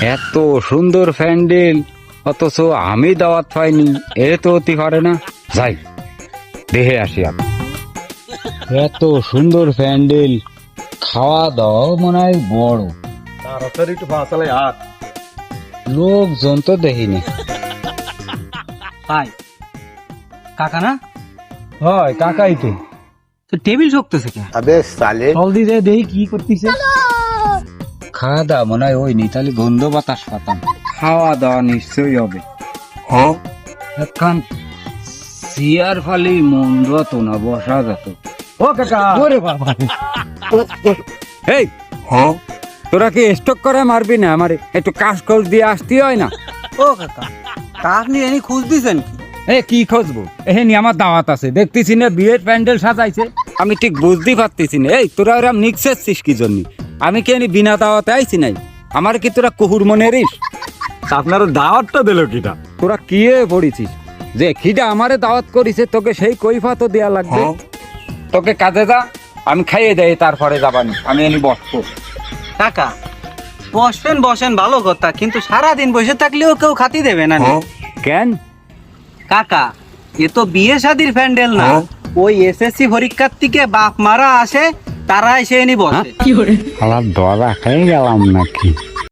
এত সুন্দর প্যান্ডেল অথচ আমি দাওয়াত পাইনি, এ তো হতে পারে না। যাই দেখে আসি। আমি এত সুন্দর প্যান্ডেল, খাওয়া দাওয়া মনে হয় বড়, তাড়াতাড়ি একটু ফাঁসালে হাত। লোকজন তো দেখিনি। ভাই কাকা না? হয় কাকাই তো। তো টেবিল শক্তছে কেন? আবে সালে জল দিয়ে দেখি কি করতেছে। খাওয়া দাওয়া মনে হয় ওই নি, তাহলে গন্ধ বাতাস পাতাম। খাওয়া দাওয়া নিশ্চয়ই হবে। হ্যাঁ এখন চেয়ার ফালি মন্দ তো না, বসা যেত। ও কাকা, ওরে বাবা, এই হ্যাঁ তোরা কি স্টক করে মারবি না? আমার একটু কাজ খোঁজ দিয়ে আসতে হয় না? ও কাকা, কাক নিয়ে এনে খুঁজ দিছেন কি? এ কি খুঁজবো? এহেনি আমার দাওয়াত আছে, দেখতেছি না বিয়ের প্যান্ডেল সাজাইছে, আমি ঠিক বুঝতে পারতেছি না। এই তোরা ওরা নিকছেছিস কি জন্য? আমি কি এনে বিনা দাওয়াতে আইছি নাই? আমার কি তোরা কুহুর মনের ইস? আপনার দাওয়াতটা দিল কিটা? তোরা কি পড়েছিস যে খিদা আমারে দাওয়াত করিছে, তোকে সেই কৈফাতও দেয়া লাগবে। তোকে কাজে যা, আমি খাইয়ে দেয় তারপরে যাবানি, আমি এনে বসবো। কাকা বসেন বসেন ভালো কথা, কিন্তু সারাদিন বসে থাকলেও কেউ খাতি দেবে না নি। কেন? কাকা এ তো বিয়ে শাদির প্যান্ডেল না, ওই এসএসসি পরীক্ষার থেকে বাপ মারা আসে, তারা এসে এনে বসে। আমার দরা খেয়ে গেলাম নাকি?